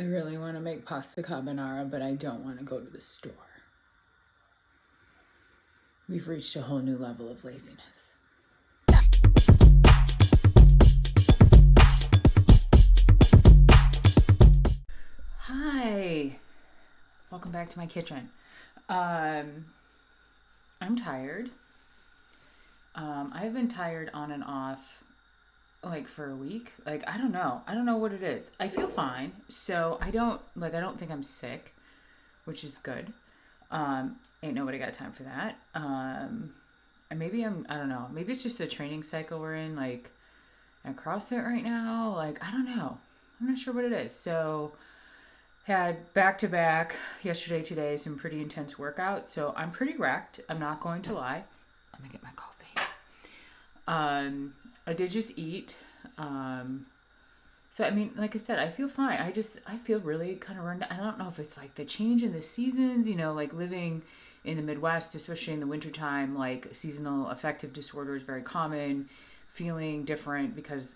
I really want to make pasta carbonara, but I don't want to go to the store. We've reached a whole new level of laziness. Hi, welcome back to my kitchen. I'm tired. I've been tired on and off like for a week. Like I don't know what it is. I feel fine, so I don't think I'm sick, which is good. Ain't nobody got time for that. And maybe I don't know, maybe it's just the training cycle we're in, like at CrossFit right now. Like I don't know, I'm not sure what it is. So had back to back yesterday, today, some pretty intense workouts, so I'm pretty wrecked, I'm not going to lie. Let me get my coffee. I did just eat. So I mean, like I said, I feel fine. I feel really kind of run down. I don't know if it's like the change in the seasons, like living in the Midwest, especially in the wintertime, like seasonal affective disorder is very common. Feeling different because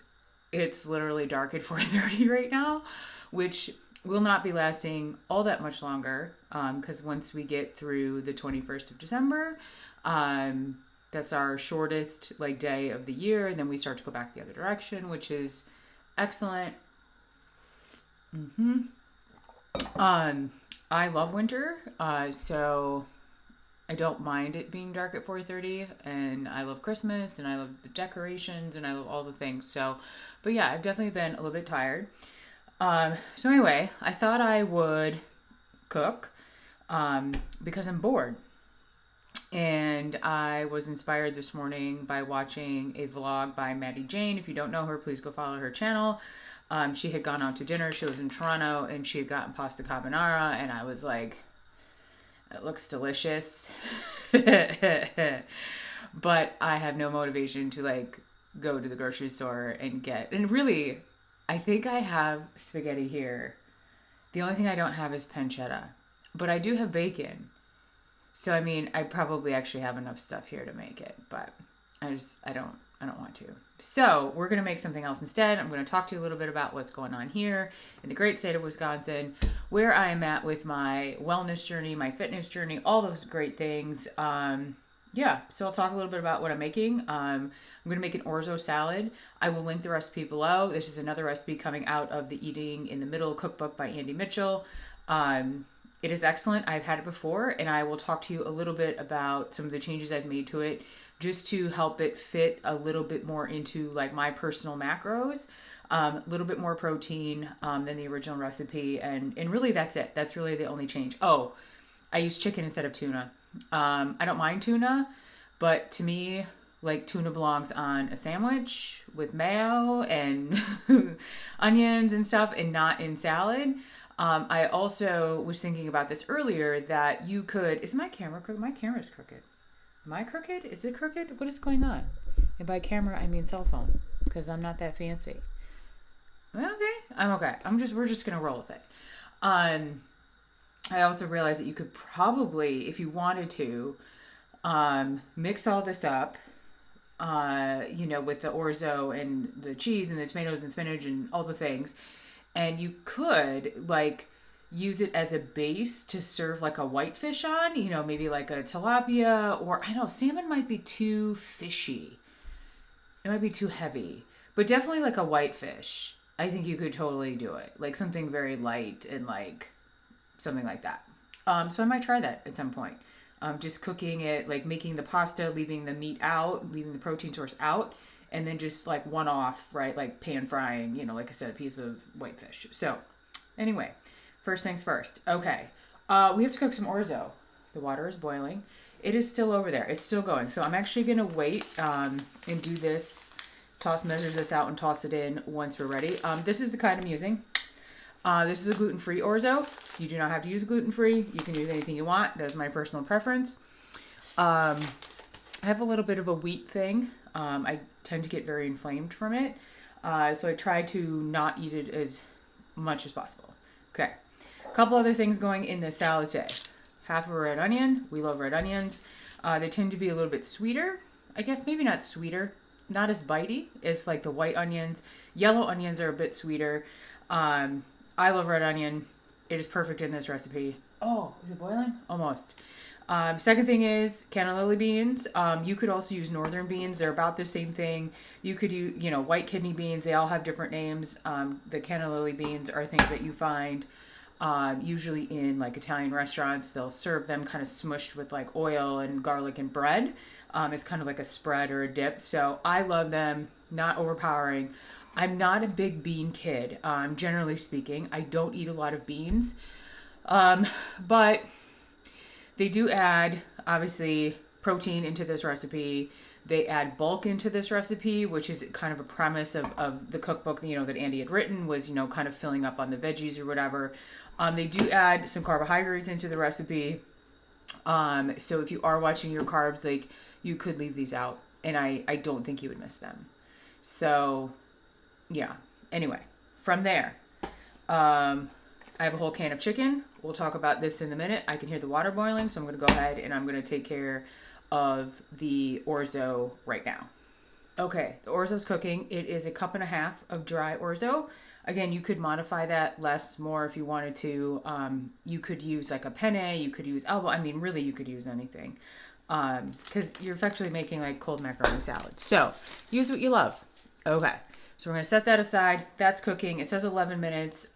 it's literally dark at 4:30 right now, which will not be lasting all that much longer. Because once we get through the 21st of December, that's our shortest day of the year, and then we start to go back the other direction, which is excellent. I love winter, so I don't mind it being dark at 4:30, and I love Christmas, and I love the decorations, and I love all the things. So, but yeah, I've definitely been a little bit tired. So anyway, I thought I would cook because I'm bored. And I was inspired this morning by watching a vlog by Maddie Jane. If you don't know her, please go follow her channel. She had gone out to dinner. She lives in Toronto, and she had gotten pasta carbonara, and I was like, it looks delicious. But I have no motivation to go to the grocery store and get, and really, I think I have spaghetti here. The only thing I don't have is pancetta, but I do have bacon. So, I mean, I probably actually have enough stuff here to make it, but I don't want to. So we're going to make something else instead. I'm going to talk to you a little bit about what's going on here in the great state of Wisconsin, where I am at with my wellness journey, my fitness journey, all those great things. So I'll talk a little bit about what I'm making. I'm going to make an orzo salad. I will link the recipe below. This is another recipe coming out of the Eating in the Middle cookbook by Andy Mitchell. It is excellent. I've had it before, and I will talk to you a little bit about some of the changes I've made to it just to help it fit a little bit more into my personal macros, a little bit more protein than the original recipe. And really that's it. That's really the only change. Oh, I use chicken instead of tuna. I don't mind tuna, but to me, tuna belongs on a sandwich with mayo and onions and stuff, and not in salad. I also was thinking about this earlier that you could, is my camera crooked? My camera's crooked. Am I crooked? Is it crooked? What is going on? And by camera, I mean cell phone, because I'm not that fancy. Okay. I'm okay. We're just going to roll with it. I also realized that you could probably, if you wanted to, mix all this up, with the orzo and the cheese and the tomatoes and spinach and all the things. And you could use it as a base to serve a whitefish on, maybe a tilapia, or I know salmon might be too fishy. It might be too heavy, but definitely a whitefish. I think you could totally do it. Something very light and something like that. So I might try that at some point. Just cooking it, making the pasta, leaving the meat out, leaving the protein source out. And then just one off, right? Pan frying, like I said, a piece of whitefish. So anyway, first things first. Okay. We have to cook some orzo. The water is boiling. It is still over there. It's still going. So I'm actually going to wait and do this, measure this out and toss it in once we're ready. This is the kind I'm using. This is a gluten free orzo. You do not have to use gluten free. You can use anything you want. That's my personal preference. I have a little bit of a wheat thing. I tend to get very inflamed from it. So I try to not eat it as much as possible. Okay. A couple other things going in this salad today. Half of a red onion. We love red onions. They tend to be a little bit sweeter. I guess maybe not sweeter. Not as bitey as the white onions. Yellow onions are a bit sweeter. I love red onion. It is perfect in this recipe. Oh, is it boiling? Almost. Second thing is canna lily beans. You could also use northern beans. They're about the same thing. You could use, white kidney beans. They all have different names. The canna lily beans are things that you find usually in like Italian restaurants. They'll serve them kind of smushed with like oil and garlic and bread. It's kind of like a spread or a dip. So I love them. Not overpowering. I'm not a big bean kid. Generally speaking, I don't eat a lot of beans. But they do add, obviously, protein into this recipe. They add bulk into this recipe, which is kind of a premise of the cookbook, that Andy had written was, kind of filling up on the veggies or whatever. They do add some carbohydrates into the recipe. So if you are watching your carbs, like, you could leave these out, and I don't think you would miss them. So, yeah. Anyway, from there, I have a whole can of chicken. We'll talk about this in a minute. I can hear the water boiling, so I'm going to go ahead and I'm going to take care of the orzo right now. Okay, the orzo's cooking. It is 1.5 cups of dry orzo. Again, you could modify that less, more if you wanted to. You could use like a penne. You could use elbow. I mean, really, you could use anything because you're effectively making like cold macaroni salad. So use what you love. Okay, so we're going to set that aside. That's cooking. It says 11 minutes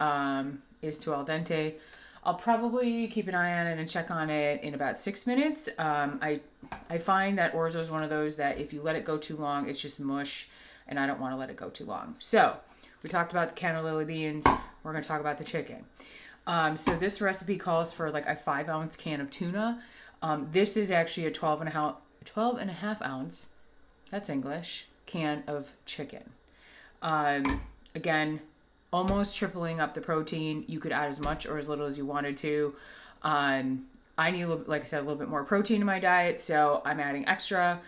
is to al dente. I'll probably keep an eye on it and check on it in about 6 minutes. I find that orzo is one of those that if you let it go too long, it's just mush, and I don't want to let it go too long. So we talked about the canna lily beans. We're going to talk about the chicken. So this recipe calls for like a 5-ounce can of tuna. This is actually a 12.5 ounce, that's English, can of chicken. Again, almost tripling up the protein. You could add as much or as little as you wanted to. I need, like I said, a little bit more protein in my diet, so I'm adding extra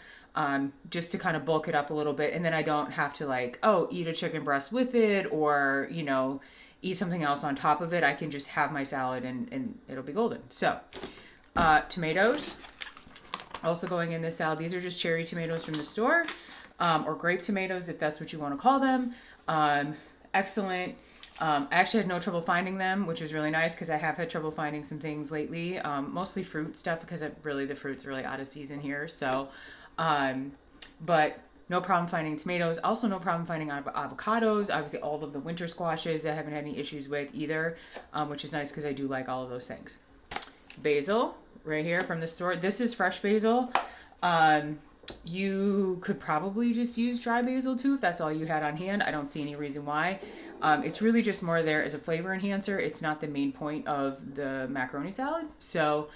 just to kind of bulk it up a little bit, and then I don't have to eat a chicken breast with it or, eat something else on top of it. I can just have my salad and it'll be golden. So, tomatoes also going in this salad. These are just cherry tomatoes from the store, or grape tomatoes if that's what you want to call them. Excellent. I actually had no trouble finding them, which was really nice because I have had trouble finding some things lately, mostly fruit stuff because the fruit's really out of season here. So, but no problem finding tomatoes. Also no problem finding avocados. Obviously all of the winter squashes I haven't had any issues with either, which is nice because I do like all of those things. Basil right here from the store. This is fresh basil. You could probably just use dry basil too if that's all you had on hand. I don't see any reason why. It's really just more there as a flavor enhancer. It's not the main point of the macaroni salad, so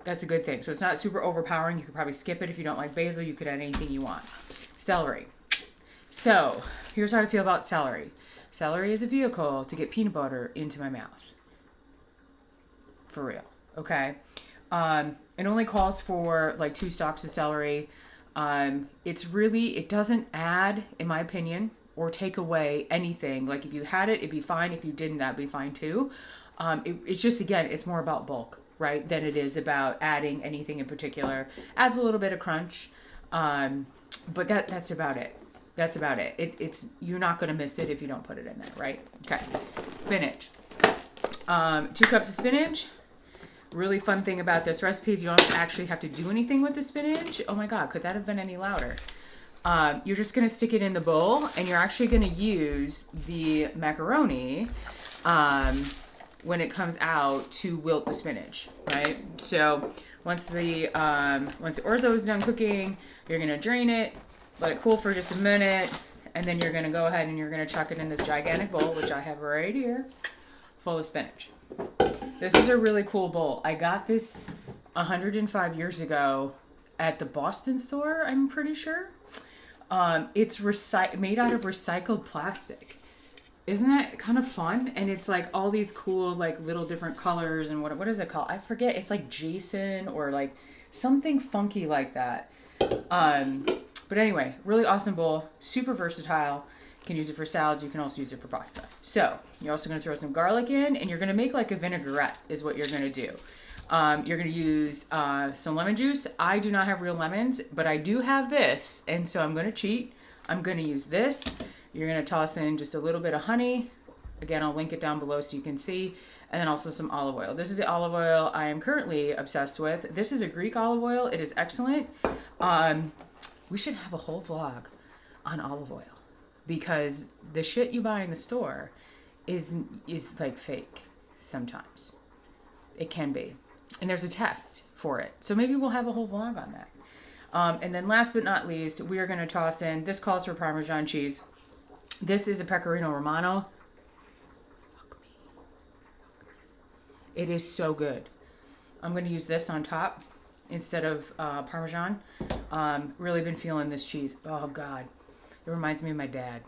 that's a good thing. So it's not super overpowering. You could probably skip it if you don't like basil. You could add anything you want. Celery. So here's how I feel about celery. Celery is a vehicle to get peanut butter into my mouth. For real. Okay. It only calls for like 2 stalks of celery. It doesn't add, in my opinion, or take away anything. Like if you had it, it'd be fine. If you didn't, that'd be fine too. It's just, again, it's more about bulk, right? Than it is about adding anything in particular. Adds a little bit of crunch. But that's about it. That's about it. You're not going to miss it if you don't put it in there, right? Okay. Spinach. 2 cups of spinach. Really fun thing about this recipe is you don't actually have to do anything with the spinach. Oh my God, could that have been any louder? You're just going to stick it in the bowl, and you're actually going to use the macaroni when it comes out to wilt the spinach, right? So once the orzo is done cooking, you're going to drain it, let it cool for just a minute, and then you're going to go ahead and you're going to chuck it in this gigantic bowl, which I have right here, full of spinach. This is a really cool bowl. I got this 105 years ago at the Boston store, I'm pretty sure. It's made out of recycled plastic. Isn't that kind of fun? And it's like all these cool like little different colors and what is it called? I forget. It's like Jason or like something funky like that. But anyway, really awesome bowl. Super versatile. You can use it for salads. You can also use it for pasta. So you're also going to throw some garlic in, and you're going to make like a vinaigrette is what you're going to do. You're going to use some lemon juice. I do not have real lemons, but I do have this, and so I'm going to cheat. I'm going to use this. You're going to toss in just a little bit of honey, Again, I'll link it down below so you can see. And then also some olive oil. This is the olive oil I am currently obsessed with. This is a Greek olive oil. It is excellent. We should have a whole vlog on olive oil because the shit you buy in the store is like fake sometimes. It can be. And there's a test for it. So maybe we'll have a whole vlog on that. And then last but not least, we are going to toss in, this calls for Parmesan cheese. This is a Pecorino Romano. It is so good. I'm going to use this on top instead of Parmesan. Really been feeling this cheese. Oh, God. It reminds me of my dad.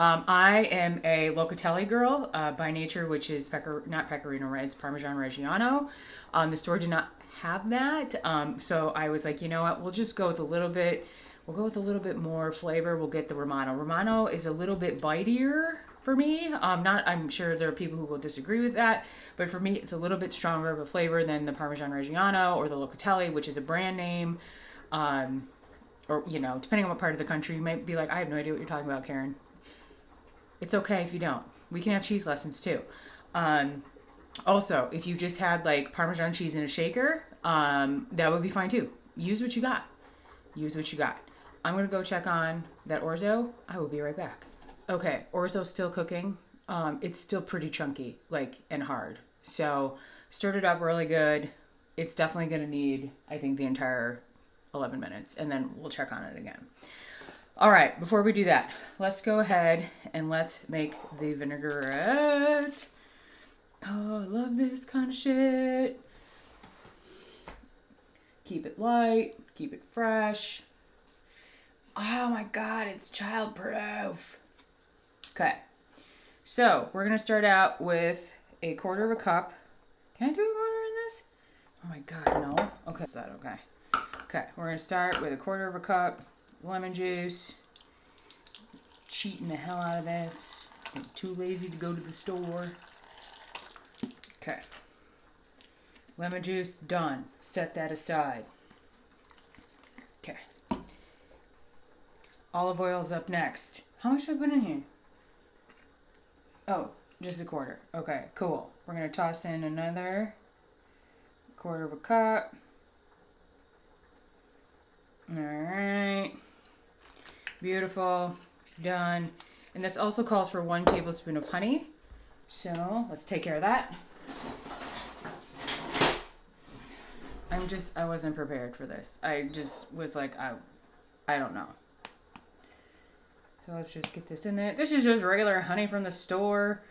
I am a Locatelli girl by nature, which is not Pecorino, right? It's Parmesan Reggiano. The store did not have that. So I was like, you know what? We'll just go with a little bit. We'll go with a little bit more flavor. We'll get the Romano. Romano is a little bit bitier for me. I'm sure there are people who will disagree with that, but for me, it's a little bit stronger of a flavor than the Parmesan Reggiano or the Locatelli, which is a brand name. Or, you know, depending on what part of the country, you might be like, I have no idea what you're talking about, Karen. It's okay if you don't. We can have cheese lessons too. Also, if you just had like Parmesan cheese in a shaker, that would be fine too. Use what you got. Use what you got. I'm going to go check on that orzo. I will be right back. Okay, orzo's still cooking. It's still pretty chunky, like, and hard. So, stirred it up really good. It's definitely going to need, I think, the entire 11 minutes, and then we'll check on it again. All right, before we do that, let's go ahead and let's make the vinaigrette. Oh, I love this kind of shit. Keep it light, keep it fresh. Oh my God, it's childproof. Okay, so we're gonna start out with a quarter of a cup. Can I do a quarter in this? Oh my God, no. Okay, is that okay? Okay, we're gonna start with a quarter of a cup lemon juice. Cheating the hell out of this. I'm too lazy to go to the store. Okay. Lemon juice, done. Set that aside. Okay. Olive oil's up next. How much should I put in here? Oh, just a quarter. Okay, cool. We're going to toss in another quarter of a cup. Alright. Beautiful. Done. And this also calls for 1 tablespoon of honey. So, let's take care of that. I wasn't prepared for this. I just was like, I don't know. So let's just get this in there. This is just regular honey from the store.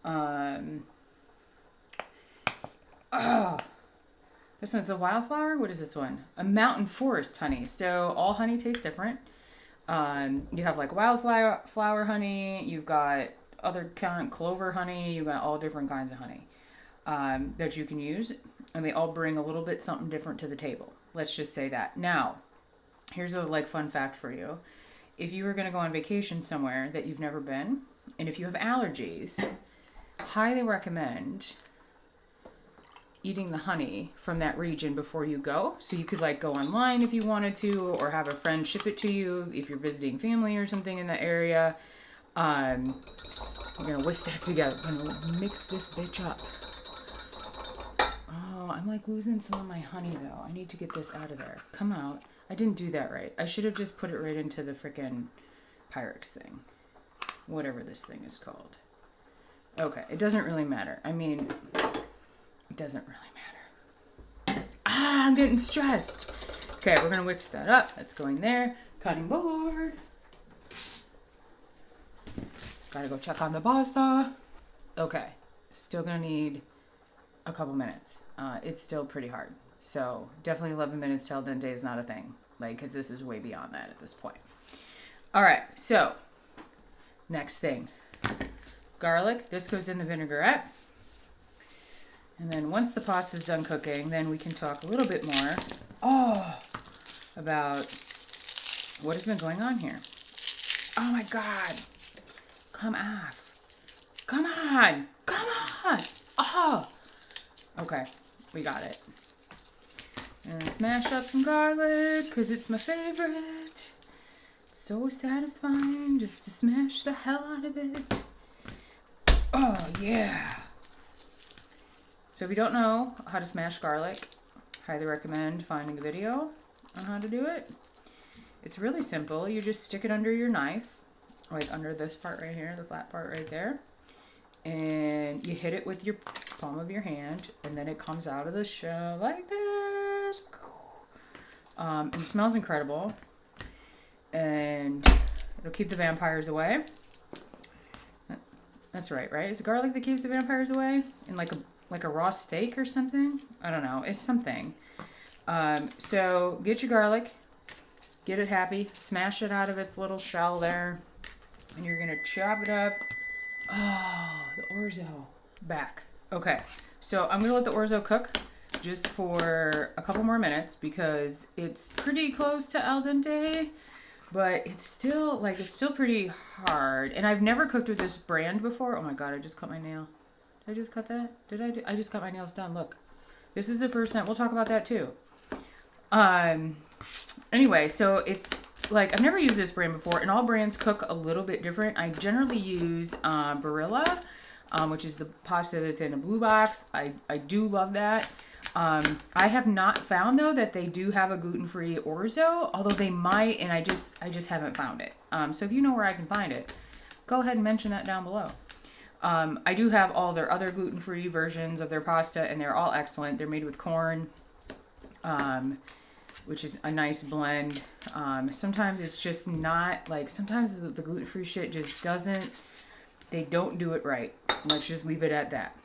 This one's a wildflower. What is this one? A mountain forest honey. So all honey tastes different. You have like wildflower honey. You've got other kind, clover honey. You've got all different kinds of honey that you can use. And they all bring a little bit something different to the table. Let's just say that. Now, here's a like fun fact for you. If you were going to go on vacation somewhere that you've never been, and if you have allergies, highly recommend eating the honey from that region before you go. So you could like go online if you wanted to, or have a friend ship it to you if you're visiting family or something in the area. We're going to whisk that together. I'm going to mix this bitch up. Oh, I'm like losing some of my honey though. I need to get this out of there. Come out. I didn't do that right. I should have just put it right into the frickin' Pyrex thing. Whatever this thing is called. Okay, it doesn't really matter. I mean, it doesn't really matter. Ah, I'm getting stressed. Okay, we're gonna whisk that up. That's going there. Cutting board. Gotta go check on the pasta. Okay, still gonna need a couple minutes. It's still pretty hard. So definitely 11 minutes till dente is not a thing. Like, because this is way beyond that at this point. All right, so next thing. Garlic. This goes in the vinaigrette. And then once the pasta's done cooking, then we can talk a little bit more about what has been going on here. Oh my God. Come off. Come on. Come on. Oh. Okay, we got it. And smash up some garlic, because it's my favorite. It's so satisfying just to smash the hell out of it. Oh, yeah. So if you don't know how to smash garlic, highly recommend finding a video on how to do it. It's really simple. You just stick it under your knife, like under this part right here, the flat part right there. And you hit it with your palm of your hand, and then it comes out of the shell like this. And it smells incredible. And it'll keep the vampires away. That's right, right? Is it garlic that keeps the vampires away? In like a raw steak or something? I don't know. It's something. So get your garlic, get it happy, smash it out of its little shell there, and you're gonna chop it up. Oh, the orzo. Back. Okay, so I'm gonna let the orzo cook just for a couple more minutes because it's pretty close to al dente, but it's still pretty hard. And I've never cooked with this brand before. Oh my God, I just cut my nail. Did I just cut that? I just cut my nails done. Look, this is the first time. We'll talk about that too. Anyway, so it's like, I've never used this brand before, and all brands cook a little bit different. I generally use Barilla, which is the pasta that's in a blue box. I do love that. I have not found though that they do have a gluten-free orzo, although they might, and I just haven't found it. So if you know where I can find it, go ahead and mention that down below. I do have all their other gluten-free versions of their pasta, and they're all excellent. They're made with corn, which is a nice blend. Sometimes it's just not, like, sometimes the gluten-free shit just doesn't, they don't do it right. Let's just leave it at that.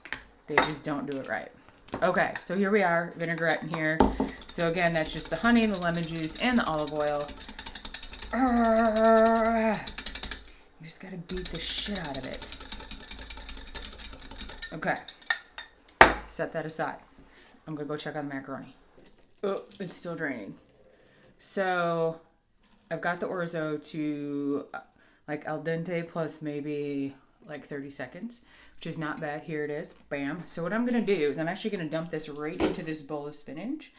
They just don't do it right. Okay, so here we are, vinaigrette in here. So again, that's just the honey, the lemon juice, and the olive oil. You just gotta beat the shit out of it. Okay, set that aside. I'm gonna go check on the macaroni. Oh, it's still draining. So I've got the orzo to like al dente plus maybe like 30 seconds, which is not bad. Here it is. Bam. So what I'm going to do is I'm actually going to dump this right into this bowl of spinach,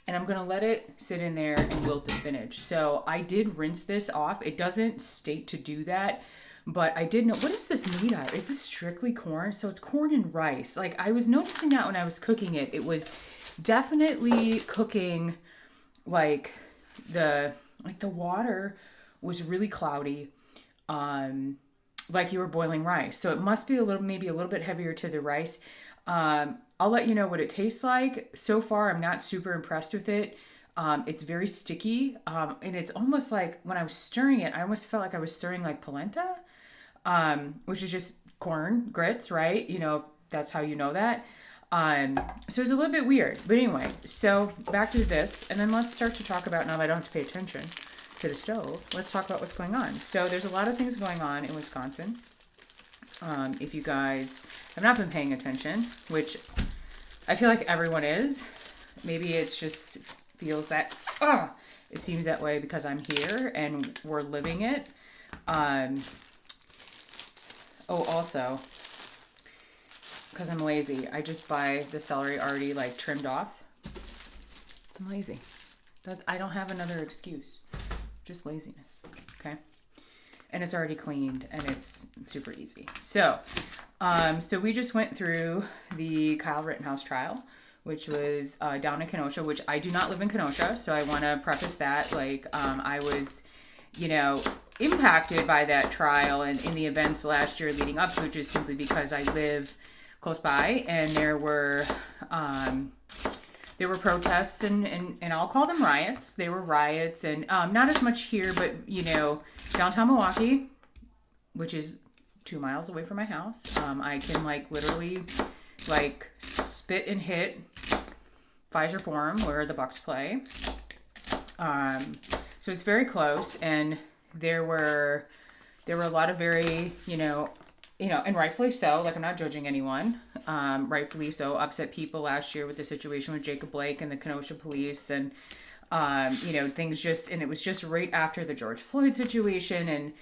and I'm going to let it sit in there and wilt the spinach. So I did rinse this off. It doesn't state to do that, but I did know, what is this made of? Is this strictly corn? So it's corn and rice. Like, I was noticing that when I was cooking it, it was definitely cooking like the water was really cloudy, like you were boiling rice. So it must be maybe a little bit heavier to the rice. I'll let you know what it tastes like. So far, I'm not super impressed with it. It's very sticky, and it's almost like when I was stirring it, I almost felt like I was stirring like polenta, which is just corn grits, right? You know, that's how you know that. So it's a little bit weird, but anyway, so back to this, and then let's start to talk about, now that I don't have to pay attention to the stove, let's talk about what's going on. So there's a lot of things going on in Wisconsin. If you guys have not been paying attention, which I feel like everyone is, maybe it's just feels that, it seems that way because I'm here and we're living it. Also, because I'm lazy, I just buy the celery already like trimmed off. I'm lazy. I don't have another excuse. Just laziness. Okay. And it's already cleaned and it's super easy. So we just went through the Kyle Rittenhouse trial, which was down in Kenosha, which I do not live in Kenosha. So I want to preface that. Like, I was, impacted by that trial and in the events last year leading up to it, just simply because I live close by, and there were protests and I'll call them riots. They were riots, and not as much here, but downtown Milwaukee, which is 2 miles away from my house. I can literally spit and hit Pfizer Forum where the Bucks play. So it's very close, and there were a lot of very and rightfully so, like, I'm not judging anyone, rightfully so, upset people last year with the situation with Jacob Blake and the Kenosha police, and, things just, and it was just right after the George Floyd situation, and,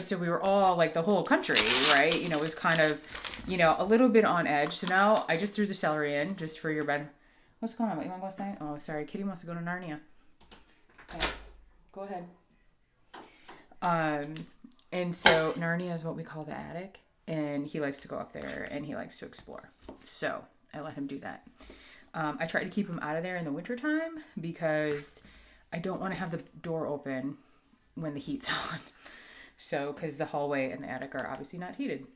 so we were all, like, the whole country, right, was kind of, a little bit on edge. So now I just threw the celery in, just for your bed. What's going on? You want to go outside? Oh, sorry, Kitty wants to go to Narnia. Okay, go ahead. And so Narnia is what we call the attic. and he likes to go up there and he likes to explore. So I let him do that. I try to keep him out of there in the wintertime because I don't want to have the door open when the heat's on. So, because the hallway and the attic are obviously not heated.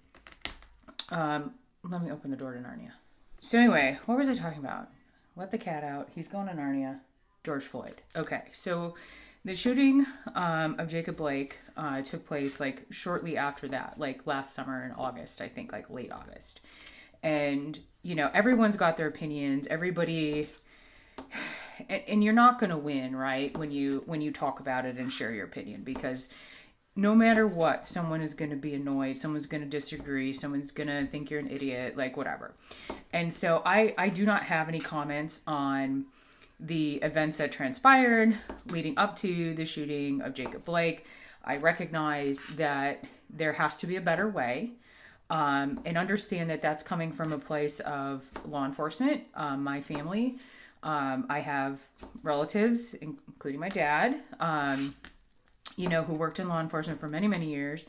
Let me open the door to Narnia. So anyway, what was I talking about? Let the cat out. He's going to Narnia. George Floyd. Okay, so the shooting of Jacob Blake took place like shortly after that, like last summer in August, I think, like late August. And, you know, everyone's got their opinions. Everybody, and you're not going to win, right? When you talk about it and share your opinion, because no matter what, someone is going to be annoyed. Someone's going to disagree. Someone's going to think you're an idiot, like whatever. And so I do not have any comments on the events that transpired leading up to the shooting of Jacob Blake. I recognize that there has to be a better way, and understand that that's coming from a place of law enforcement. My family, I have relatives, including my dad, you know, who worked in law enforcement for many, many years,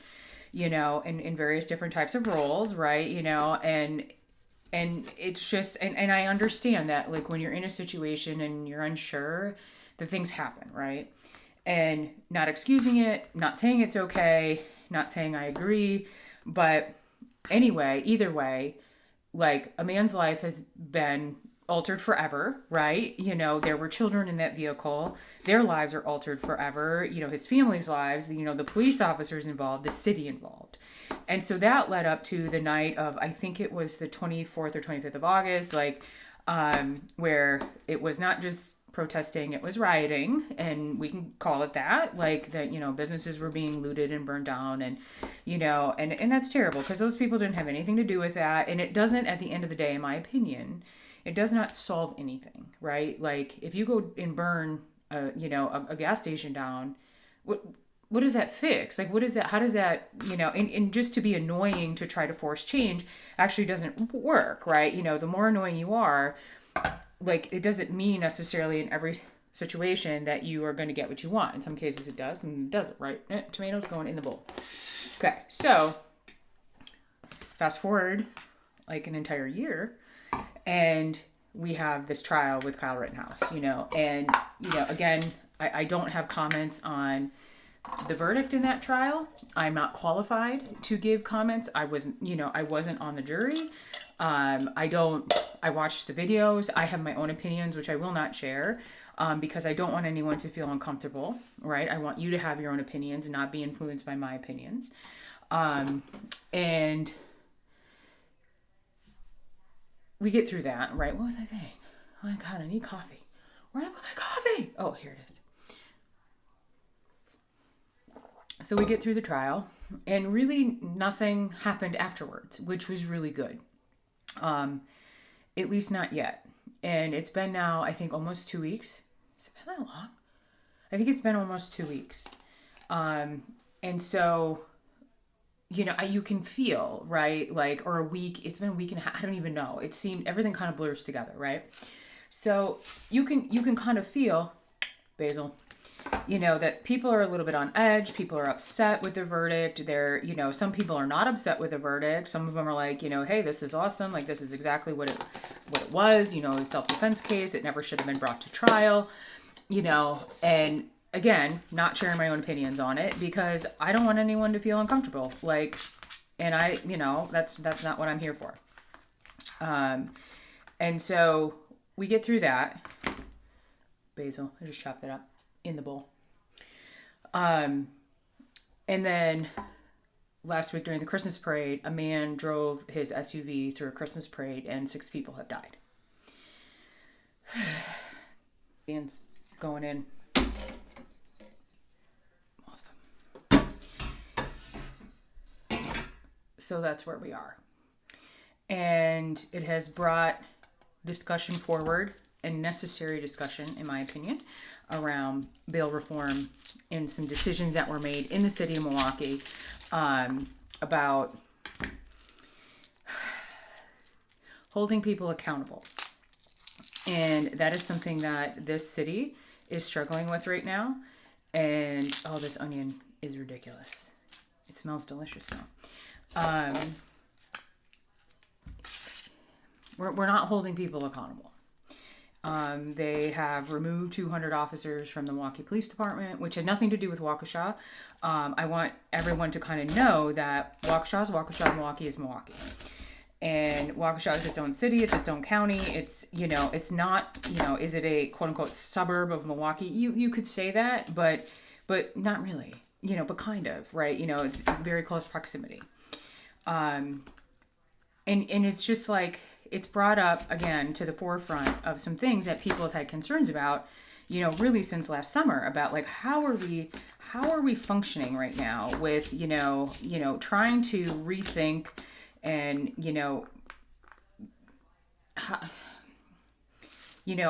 you know, in various different types of roles, right? You know, and it's just, and I understand that, like, when you're in a situation and you're unsure, that things happen, right? And not excusing it, not saying it's okay, not saying I agree, but anyway, either way, like, a man's life has been altered forever, right? You know, there were children in that vehicle. Their lives are altered forever. You know, his family's lives, you know, the police officers involved, the city involved. And so that led up to the night of, I think it was the 24th or 25th of August, like, where it was not just protesting, it was rioting, and we can call it that, like, that, you know, businesses were being looted and burned down, and, you know, and that's terrible, because those people didn't have anything to do with that, and it doesn't, at the end of the day, in my opinion, it does not solve anything, right? Like, if you go and burn, you know, a gas station down, what does that fix? Like, what is that? How does that, you know, and just to be annoying to try to force change actually doesn't work, right? You know, the more annoying you are, like, it doesn't mean necessarily in every situation that you are going to get what you want. In some cases it does, and it doesn't, right? Tomatoes going in the bowl. Okay, so fast forward like an entire year, and we have this trial with Kyle Rittenhouse, you know, and, you know, again, I don't have comments on the verdict in that trial. I'm not qualified to give comments. I wasn't on the jury. I watched the videos. I have my own opinions, which I will not share, because I don't want anyone to feel uncomfortable, right? I want you to have your own opinions and not be influenced by my opinions. And we get through that, right? What was I saying? Oh my God, I need coffee. Where did I put my coffee? Oh, here it is. So we get through the trial, and really nothing happened afterwards, which was really good. At least not yet. And it's been now, I think, almost 2 weeks. Has it been that long? I think it's been almost 2 weeks. And so, you know, you can feel, right? Like, or a week, it's been a week and a half, I don't even know. It seemed, everything kind of blurs together, right? So you can kind of feel, Basil, you know, that people are a little bit on edge. People are upset with the verdict. They're, you know, some people are not upset with the verdict. Some of them are like, you know, hey, this is awesome. Like, this is exactly what it was, you know, a self-defense case. It never should have been brought to trial, you know, and again, not sharing my own opinions on it because I don't want anyone to feel uncomfortable. Like, and I, you know, that's not what I'm here for. And so we get through that. Basil, I just chopped that up in the bowl. And then last week during the Christmas parade, a man drove his SUV through a Christmas parade and 6 people have died. Ian's going in. Awesome. So that's where we are. And it has brought discussion forward, and necessary discussion, in my opinion, around bail reform and some decisions that were made in the city of Milwaukee about holding people accountable. And that is something that this city is struggling with right now. And, oh, this onion is ridiculous. It smells delicious now. We're not holding people accountable. They have removed 200 officers from the Milwaukee Police Department, which had nothing to do with Waukesha. I want everyone to kind of know that Waukesha is Waukesha, Milwaukee is Milwaukee. And Waukesha is its own city, it's its own county. It's, it's not, is it a quote unquote suburb of Milwaukee? You could say that, but not really, but kind of, right? It's very close proximity. And it's just like, it's brought up again to the forefront of some things that people have had concerns about, really since last summer, about like, how are we functioning right now with, trying to rethink and,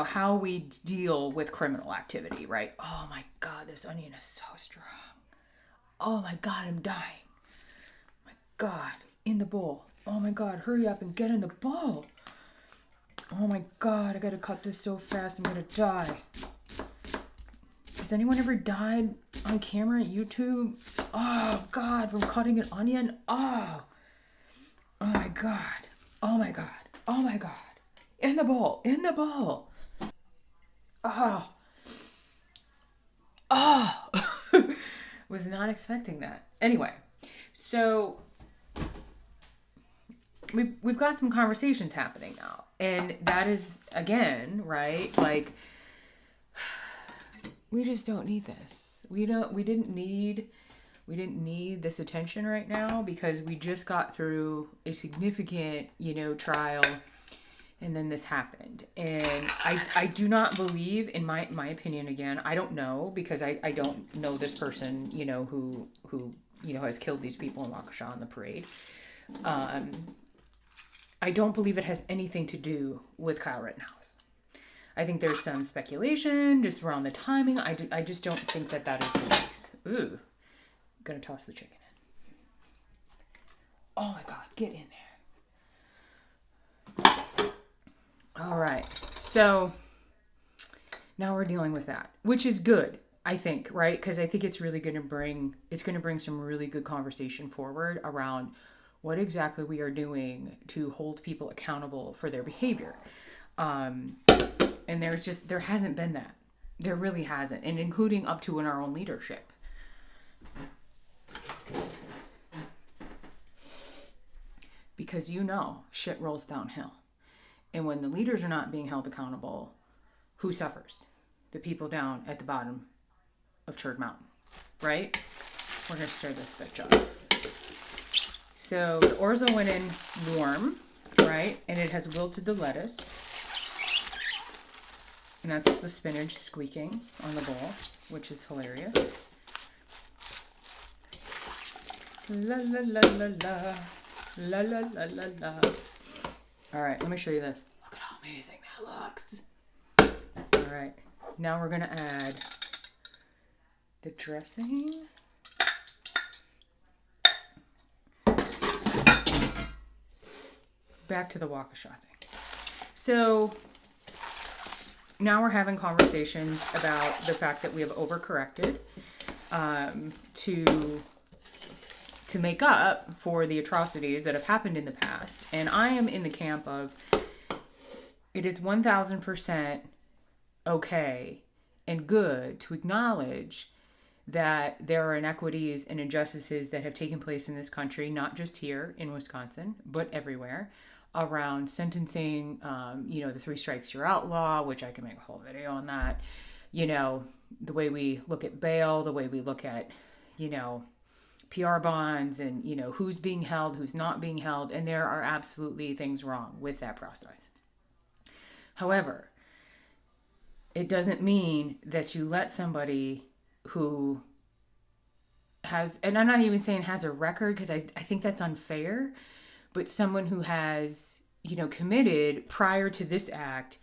how we deal with criminal activity, right? Oh my God, this onion is so strong. Oh my God, I'm dying. My God, in the bowl. Oh my God, hurry up and get in the bowl. Oh my God, I gotta cut this so fast, I'm gonna die. Has anyone ever died on camera at YouTube? Oh God, from cutting an onion? Oh my God. Oh my God. Oh my God. In the bowl. In the bowl. Oh. Was not expecting that. Anyway, so we've got some conversations happening now. And that is, again, right? Like, we just don't need this. We didn't need this attention right now, because we just got through a significant, trial, and then this happened. And I do not believe, in my opinion, again, I don't know, because I don't know this person, who has killed these people in Waukesha on the parade. I don't believe it has anything to do with Kyle Rittenhouse. I think there's some speculation just around the timing. I just don't think that is the case. Ooh. Gonna toss the chicken in. Oh my God, get in there. All right, so now we're dealing with that, which is good, I think, right? Because I think it's really going to bring some really good conversation forward around what exactly we are doing to hold people accountable for their behavior. And there hasn't been that. There really hasn't, and including up to in our own leadership. Because shit rolls downhill. And when the leaders are not being held accountable, who suffers? The people down at the bottom of Turd Mountain, right? We're going to stir this bitch up. So the orzo went in warm, right? And it has wilted the lettuce. And that's the spinach squeaking on the bowl, which is hilarious. La la la la la. La la la la la. All right, let me show you this. Look at how amazing that looks. All right, now we're gonna add the dressing. Back to the Waukesha thing. So now we're having conversations about the fact that we have overcorrected to make up for the atrocities that have happened in the past. And I am in the camp of, it is 1000% okay and good to acknowledge that there are inequities and injustices that have taken place in this country, not just here in Wisconsin, but everywhere, around sentencing, the 3 strikes you're out law, which I can make a whole video on that, the way we look at bail, the way we look at, PR bonds, and, who's being held, who's not being held. And there are absolutely things wrong with that process. However, it doesn't mean that you let somebody who has, and I'm not even saying has a record, because I think that's unfair, but someone who has, committed prior to this act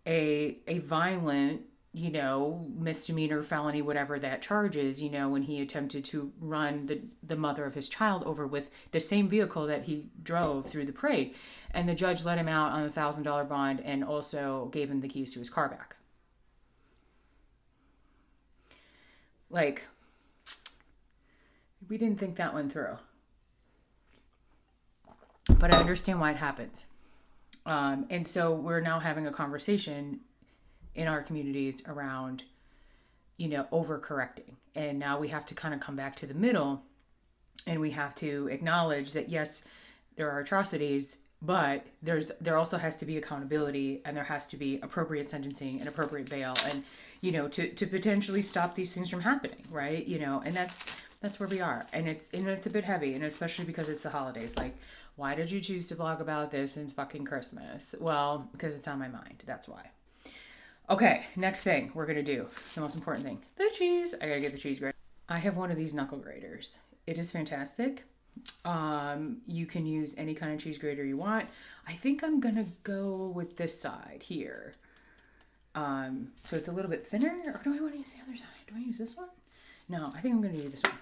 a violent, misdemeanor, felony, whatever that charge is, when he attempted to run the mother of his child over with the same vehicle that he drove through the parade. And the judge let him out on a $1,000 bond and also gave him the keys to his car back. Like, we didn't think that one through. But I understand why it happens. And so we're now having a conversation in our communities around, overcorrecting. And now we have to kind of come back to the middle, and we have to acknowledge that, yes, there are atrocities, but there also has to be accountability, and there has to be appropriate sentencing and appropriate bail, and to potentially stop these things from happening, right? And that's where we are, and it's a bit heavy, and especially because it's the holidays. Like, why did you choose to vlog about this in fucking Christmas? Well, because it's on my mind. That's why. Okay, next thing we're gonna do, the most important thing, the cheese. I gotta get the cheese grater. I have one of these knuckle graters. It is fantastic. You can use any kind of cheese grater you want. I think I'm gonna go with this side here. So it's a little bit thinner, or do I want to use the other side? Do I use this one? No, I think I'm gonna do this one.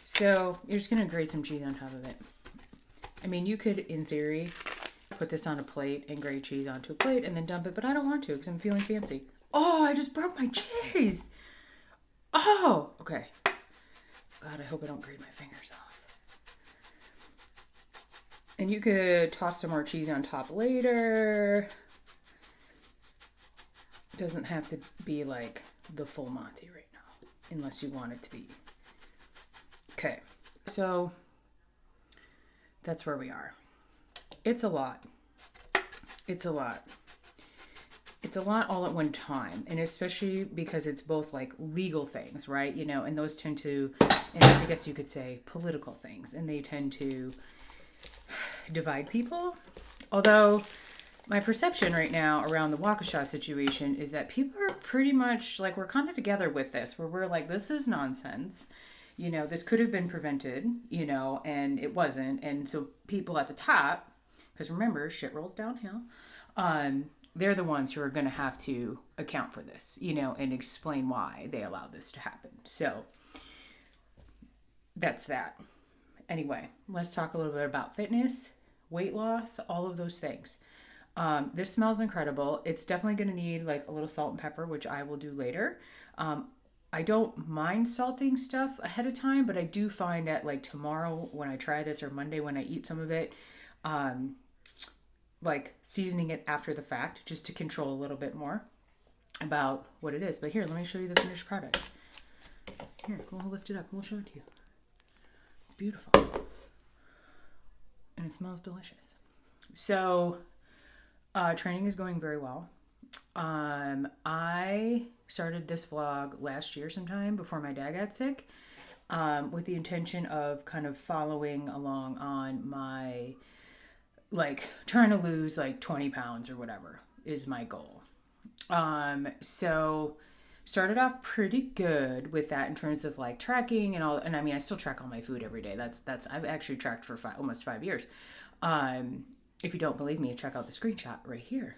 So you're just gonna grate some cheese on top of it. I mean, you could, in theory, put this on a plate and grate cheese onto a plate and then dump it, but I don't want to because I'm feeling fancy. Oh, I just broke my cheese. Oh, okay. God, I hope I don't grate my fingers off. And you could toss some more cheese on top later. It doesn't have to be like the full Monty right now, unless you want it to be. Okay, so that's where we are. It's a lot. It's a lot. It's a lot all at one time, and especially because it's both like legal things, right? And those tend to, and I guess you could say political things, and they tend to divide people. Although my perception right now around the Waukesha situation is that people are pretty much like, we're kind of together with this, where we're like, this is nonsense. This could have been prevented, and it wasn't. And so people at the top, because remember, shit rolls downhill, they're the ones who are going to have to account for this, and explain why they allowed this to happen. So that's that. Anyway, let's talk a little bit about fitness, weight loss, all of those things. This smells incredible. It's definitely going to need like a little salt and pepper, which I will do later. I don't mind salting stuff ahead of time, but I do find that like tomorrow when I try this, or Monday when I eat some of it, like seasoning it after the fact, just to control a little bit more about what it is. But here, let me show you the finished product. Here, we'll lift it up and we'll show it to you. It's beautiful. And it smells delicious. So, training is going very well. I started this vlog last year sometime before my dad got sick, with the intention of kind of following along on my, like, trying to lose like 20 pounds or whatever is my goal. So started off pretty good with that in terms of like tracking and all. And I mean, I still track all my food every day. I've actually tracked for almost 5 years. If you don't believe me, check out the screenshot right here.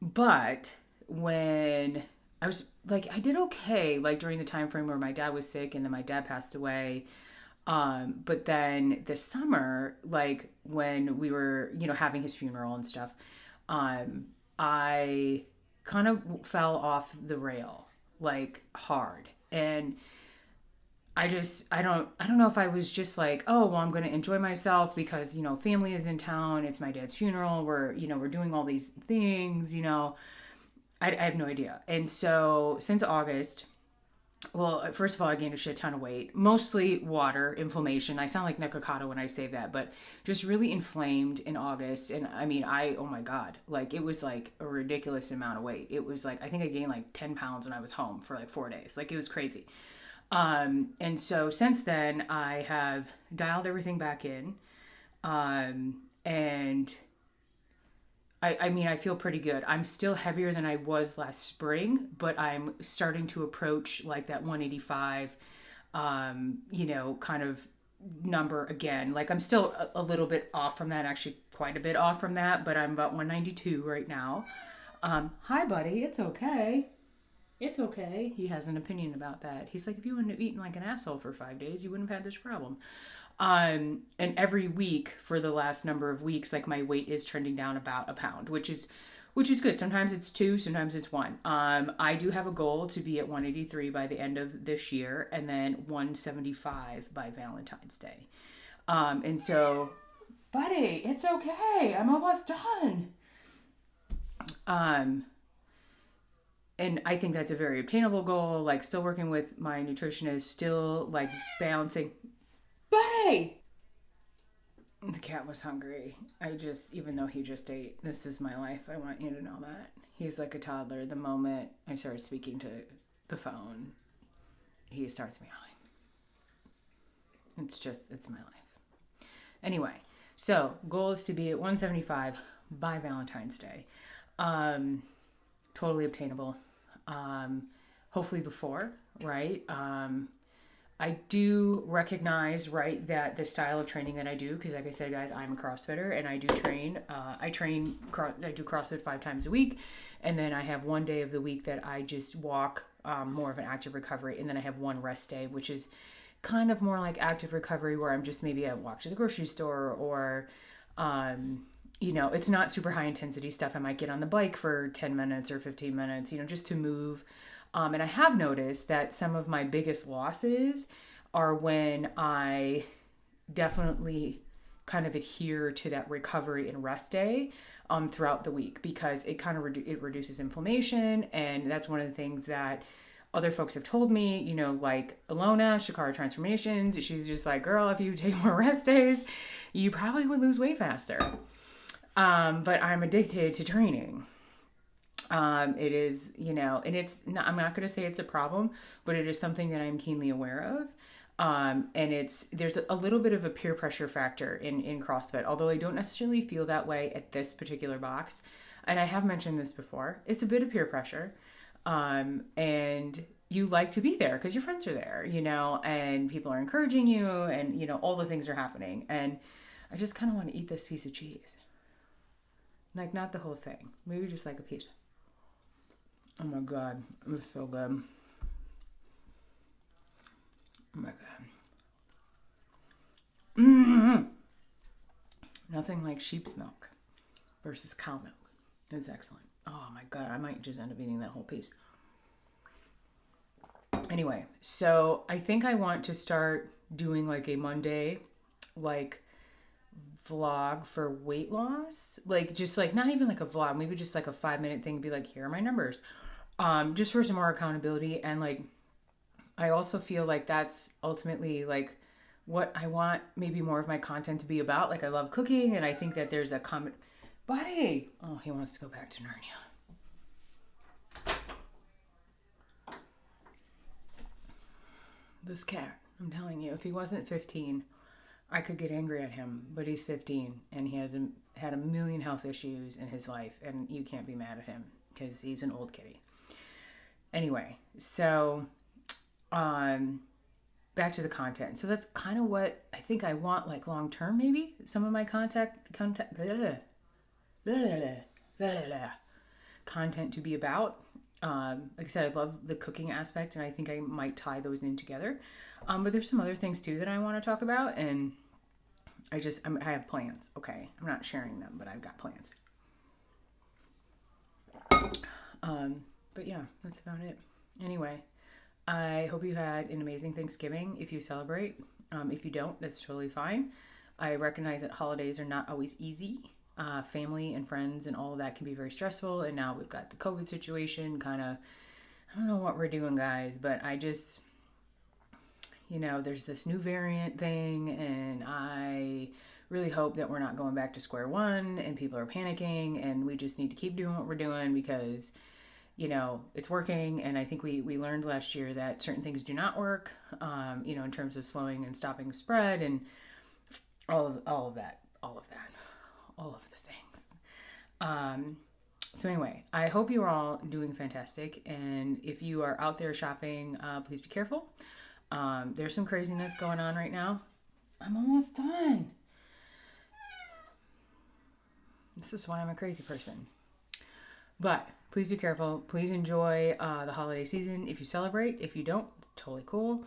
But when I was like, I did okay, like during the time frame where my dad was sick and then my dad passed away. But then this summer, like when we were, having his funeral and stuff, I kind of fell off the rail, like hard. And I don't know if I was just like, oh, well, I'm going to enjoy myself because, family is in town. It's my dad's funeral. We're doing all these things, I have no idea. And so since August, well, first of all, I gained a shit ton of weight, mostly water, inflammation. I sound like Nekokata when I say that, but just really inflamed in August. And I mean, oh my God, like it was like a ridiculous amount of weight. It was like, I think I gained like 10 pounds when I was home for like 4 days. Like it was crazy. And so since then I have dialed everything back in. And I mean, I feel pretty good. I'm still heavier than I was last spring, but I'm starting to approach like that 185, kind of number again. Like I'm still a little bit off from that, actually quite a bit off from that, but I'm about 192 right now. Hi buddy, it's okay. It's okay. He has an opinion about that. He's like, if you wouldn't have eaten like an asshole for 5 days, you wouldn't have had this problem. And every week for the last number of weeks, like my weight is trending down about a pound, which is good. Sometimes it's 2, sometimes it's 1. I do have a goal to be at 183 by the end of this year, and then 175 by Valentine's Day. And so buddy, it's okay. I'm almost done. Um, and I think that's a very obtainable goal. Like, still working with my nutritionist, still like balancing. Buddy, the cat was hungry. Even though he just ate, this is my life. I want you to know that. He's like a toddler. The moment I started speaking to the phone, he starts meowing. It's my life. Anyway, so goal is to be at 175 by Valentine's Day. Totally obtainable. Hopefully before, right? I do recognize, right, that the style of training that I do, because like I said, guys, I'm a CrossFitter and I do train. I do CrossFit 5 times a week. And then I have one day of the week that I just walk, more of an active recovery. And then I have one rest day, which is kind of more like active recovery, where I'm just maybe at walk to the grocery store, or, it's not super high intensity stuff. I might get on the bike for 10 minutes or 15 minutes, just to move. And I have noticed that some of my biggest losses are when I definitely kind of adhere to that recovery and rest day throughout the week, because it kind of it reduces inflammation. And that's one of the things that other folks have told me, like Alona, Chikara Transformations. She's just like, girl, if you take more rest days, you probably would lose weight faster. But I'm addicted to training. It is, and it's not, I'm not going to say it's a problem, but it is something that I'm keenly aware of. And there's a little bit of a peer pressure factor in CrossFit, although I don't necessarily feel that way at this particular box. And I have mentioned this before. It's a bit of peer pressure. And you like to be there because your friends are there, and people are encouraging you, and, all the things are happening. And I just kind of want to eat this piece of cheese. Like, not the whole thing. Maybe just like a piece. Oh my God, it's so good. Oh my God. Mm-hmm. Nothing like sheep's milk versus cow milk. It's excellent. Oh my God, I might just end up eating that whole piece. Anyway, so I think I want to start doing like a Monday, like, vlog for weight loss. Like, just like, not even like a vlog, maybe just like a 5-minute thing, be like, here are my numbers. Just for some more accountability. And like, I also feel like that's ultimately like what I want maybe more of my content to be about. Like, I love cooking, and I think that there's a buddy. Oh, he wants to go back to Narnia. This cat, I'm telling you, if he wasn't 15, I could get angry at him, but he's 15 and he hasn't had a million health issues in his life, and you can't be mad at him because he's an old kitty. Anyway, so back to the content. So that's kind of what I think I want, like, long term, maybe some of my content to be about. Like I said, I love the cooking aspect, and I think I might tie those in together. But there's some other things too that I want to talk about, and I have plans. Okay, I'm not sharing them, but I've got plans. But yeah, that's about it. Anyway, I hope you had an amazing Thanksgiving if you celebrate. If you don't, that's totally fine. I recognize that holidays are not always easy. Family and friends and all of that can be very stressful. And now we've got the COVID situation kind of, I don't know what we're doing, guys, but I just, there's this new variant thing, and I really hope that we're not going back to square one and people are panicking, and we just need to keep doing what we're doing because, it's working. And I think we learned last year that certain things do not work, in terms of slowing and stopping spread and all of the things. So anyway, I hope you're all doing fantastic. And if you are out there shopping, please be careful. There's some craziness going on right now. I'm almost done. This is why I'm a crazy person. But please be careful. Please enjoy the holiday season if you celebrate. If you don't, it's totally cool.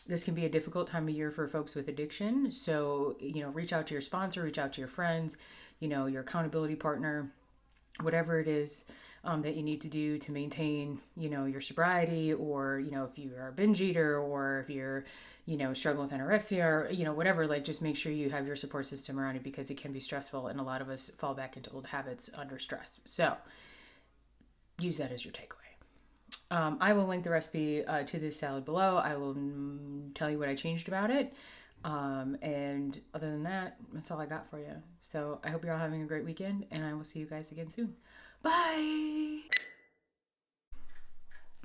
This can be a difficult time of year for folks with addiction. So, reach out to your sponsor, reach out to your friends, your accountability partner, whatever it is. that you need to do to maintain, your sobriety, or, if you are a binge eater, or if you're, struggling with anorexia, or, whatever, like just make sure you have your support system around it, because it can be stressful and a lot of us fall back into old habits under stress. So use that as your takeaway. I will link the recipe to this salad below. I will tell you what I changed about it. And other than that, that's all I got for you. So I hope you're all having a great weekend, and I will see you guys again soon. Bye!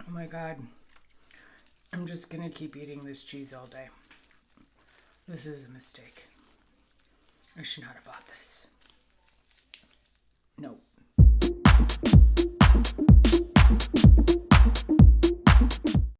Oh my God. I'm just gonna keep eating this cheese all day. This is a mistake. I should not have bought this. No.